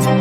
In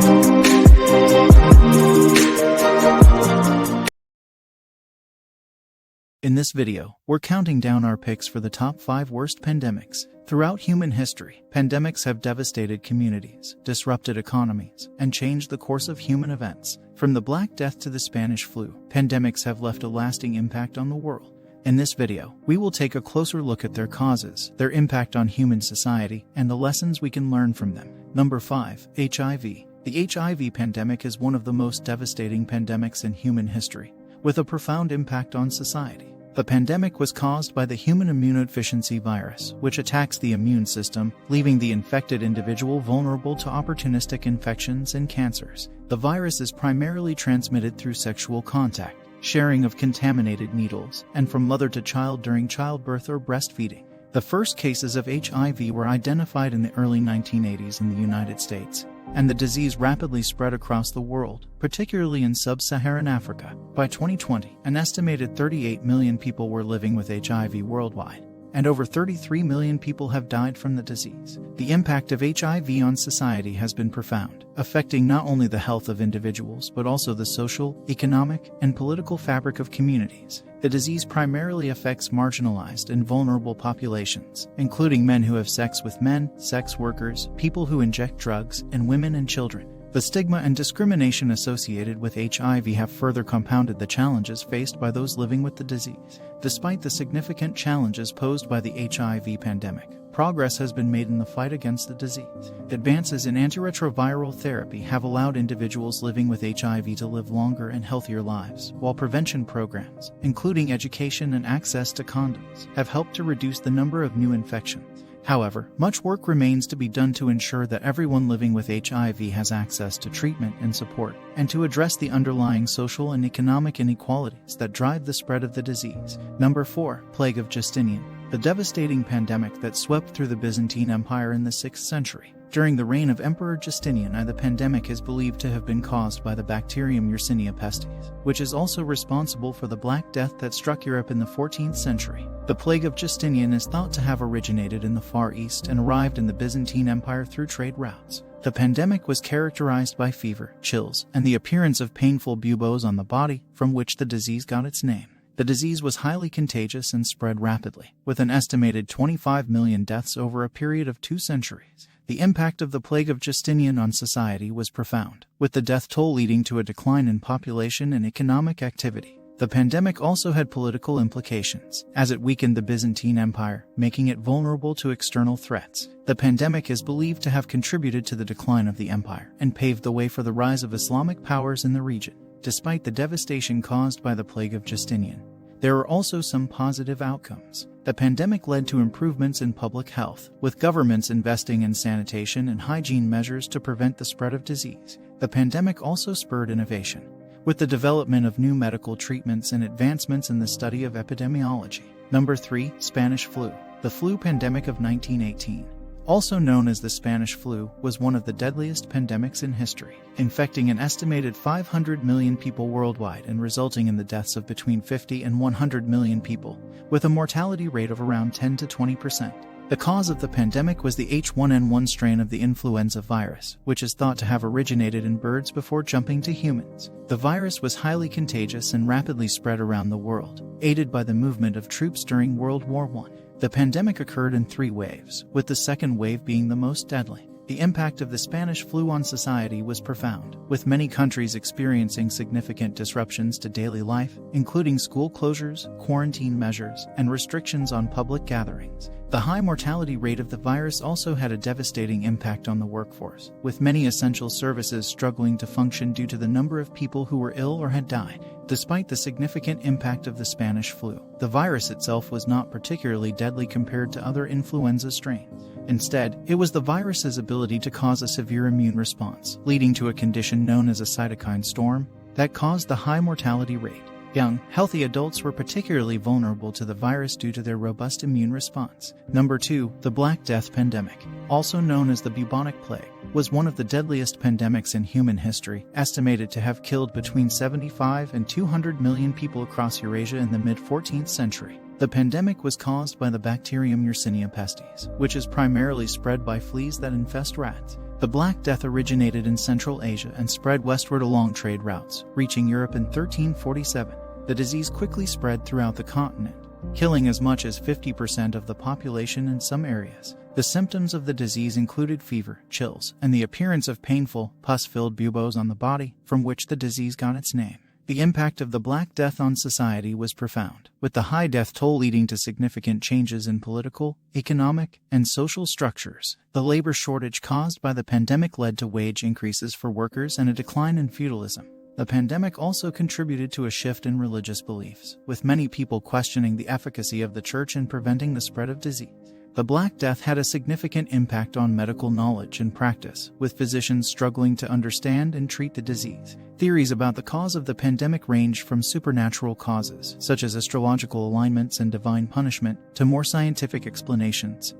this video, we're counting down our picks for the top 5 worst pandemics. Throughout human history, pandemics have devastated communities, disrupted economies, and changed the course of human events. From the Black Death to the Spanish flu, pandemics have left a lasting impact on the world. In this video, we will take a closer look at their causes, their impact on human society, and the lessons we can learn from them. Number 5. HIV. The HIV pandemic is one of the most devastating pandemics in human history, with a profound impact on society. The pandemic was caused by the human immunodeficiency virus, which attacks the immune system, leaving the infected individual vulnerable to opportunistic infections and cancers. The virus is primarily transmitted through sexual contact, sharing of contaminated needles, and from mother to child during childbirth or breastfeeding. The first cases of HIV were identified in the early 1980s in the United States, and the disease rapidly spread across the world, particularly in sub-Saharan Africa. By 2020, an estimated 38 million people were living with HIV worldwide, and over 33 million people have died from the disease. The impact of HIV on society has been profound, affecting not only the health of individuals but also the social, economic, and political fabric of communities. The disease primarily affects marginalized and vulnerable populations, including men who have sex with men, sex workers, people who inject drugs, and women and children. The stigma and discrimination associated with HIV have further compounded the challenges faced by those living with the disease. Despite the significant challenges posed by the HIV pandemic, progress has been made in the fight against the disease. Advances in antiretroviral therapy have allowed individuals living with HIV to live longer and healthier lives, while prevention programs, including education and access to condoms, have helped to reduce the number of new infections. However, much work remains to be done to ensure that everyone living with HIV has access to treatment and support, and to address the underlying social and economic inequalities that drive the spread of the disease. Number 4. Plague of Justinian. The devastating pandemic that swept through the Byzantine Empire in the 6th century. During the reign of Emperor Justinian, the pandemic is believed to have been caused by the bacterium Yersinia pestis, which is also responsible for the Black Death that struck Europe in the 14th century. The plague of Justinian is thought to have originated in the Far East and arrived in the Byzantine Empire through trade routes. The pandemic was characterized by fever, chills, and the appearance of painful buboes on the body, from which the disease got its name. The disease was highly contagious and spread rapidly, with an estimated 25 million deaths over a period of 2 centuries. The impact of the plague of Justinian on society was profound, with the death toll leading to a decline in population and economic activity. The pandemic also had political implications, as it weakened the Byzantine Empire, making it vulnerable to external threats. The pandemic is believed to have contributed to the decline of the empire and paved the way for the rise of Islamic powers in the region. Despite the devastation caused by the plague of Justinian, there are also some positive outcomes. The pandemic led to improvements in public health, with governments investing in sanitation and hygiene measures to prevent the spread of disease. The pandemic also spurred innovation, with the development of new medical treatments and advancements in the study of epidemiology. Number 3. Spanish flu. The flu pandemic of 1918, also known as the Spanish flu, was one of the deadliest pandemics in history, infecting an estimated 500 million people worldwide and resulting in the deaths of between 50 and 100 million people, with a mortality rate of around 10 to 20%. The cause of the pandemic was the H1N1 strain of the influenza virus, which is thought to have originated in birds before jumping to humans. The virus was highly contagious and rapidly spread around the world, aided by the movement of troops during World War I. The pandemic occurred in 3 waves, with the second wave being the most deadly. The impact of the Spanish flu on society was profound, with many countries experiencing significant disruptions to daily life, including school closures, quarantine measures, and restrictions on public gatherings. The high mortality rate of the virus also had a devastating impact on the workforce, with many essential services struggling to function due to the number of people who were ill or had died. Despite the significant impact of the Spanish flu, the virus itself was not particularly deadly compared to other influenza strains. Instead, it was the virus's ability to cause a severe immune response, leading to a condition known as a cytokine storm, that caused the high mortality rate. Young, healthy adults were particularly vulnerable to the virus due to their robust immune response. Number 2. The Black Death pandemic, also known as the bubonic plague, was one of the deadliest pandemics in human history, estimated to have killed between 75 and 200 million people across Eurasia in the mid-14th century. The pandemic was caused by the bacterium Yersinia pestis, which is primarily spread by fleas that infest rats. The Black Death originated in Central Asia and spread westward along trade routes, reaching Europe in 1347. The disease quickly spread throughout the continent, killing as much as 50% of the population in some areas. The symptoms of the disease included fever, chills, and the appearance of painful, pus-filled buboes on the body, from which the disease got its name. The impact of the Black Death on society was profound, with the high death toll leading to significant changes in political, economic, and social structures. The labor shortage caused by the pandemic led to wage increases for workers and a decline in feudalism. The pandemic also contributed to a shift in religious beliefs, with many people questioning the efficacy of the church in preventing the spread of disease. The Black Death had a significant impact on medical knowledge and practice, with physicians struggling to understand and treat the disease. Theories about the cause of the pandemic ranged from supernatural causes, such as astrological alignments and divine punishment, to more scientific explanations,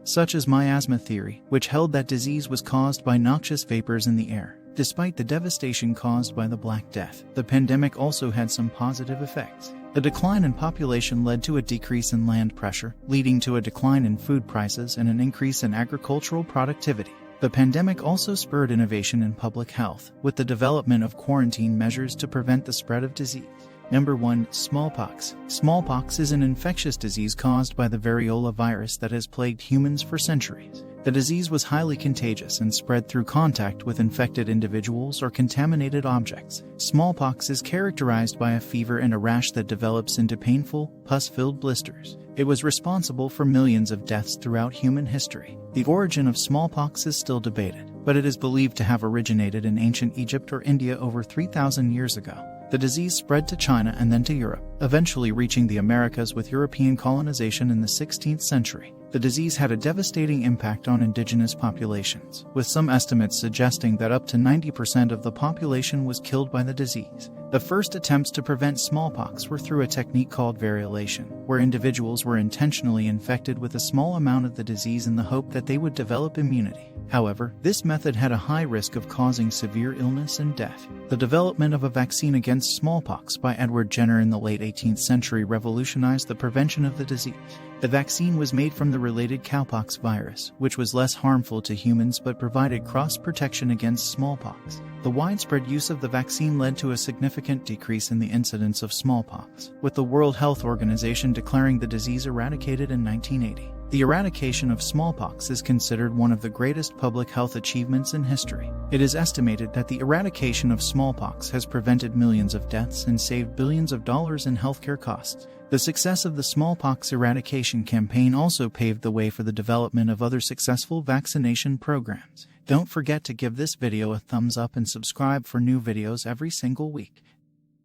such as miasma theory, which held that disease was caused by noxious vapors in the air. Despite the devastation caused by the Black Death, the pandemic also had some positive effects. The decline in population led to a decrease in land pressure, leading to a decline in food prices and an increase in agricultural productivity. The pandemic also spurred innovation in public health, with the development of quarantine measures to prevent the spread of disease. Number 1. Smallpox. Smallpox is an infectious disease caused by the variola virus that has plagued humans for centuries. The disease was highly contagious and spread through contact with infected individuals or contaminated objects. Smallpox is characterized by a fever and a rash that develops into painful, pus-filled blisters. It was responsible for millions of deaths throughout human history. The origin of smallpox is still debated, but it is believed to have originated in ancient Egypt or India over 3,000 years ago. The disease spread to China and then to Europe, eventually reaching the Americas with European colonization in the 16th century. The disease had a devastating impact on indigenous populations, with some estimates suggesting that up to 90% of the population was killed by the disease. The first attempts to prevent smallpox were through a technique called variolation, where individuals were intentionally infected with a small amount of the disease in the hope that they would develop immunity. However, this method had a high risk of causing severe illness and death. The development of a vaccine against smallpox by Edward Jenner in the late 18th century revolutionized the prevention of the disease. The vaccine was made from the related cowpox virus, which was less harmful to humans but provided cross-protection against smallpox. The widespread use of the vaccine led to a significant decrease in the incidence of smallpox, with the World Health Organization declaring the disease eradicated in 1980. The eradication of smallpox is considered one of the greatest public health achievements in history. It is estimated that the eradication of smallpox has prevented millions of deaths and saved billions of dollars in healthcare costs. The success of the smallpox eradication campaign also paved the way for the development of other successful vaccination programs. Don't forget to give this video a thumbs up and subscribe for new videos every single week.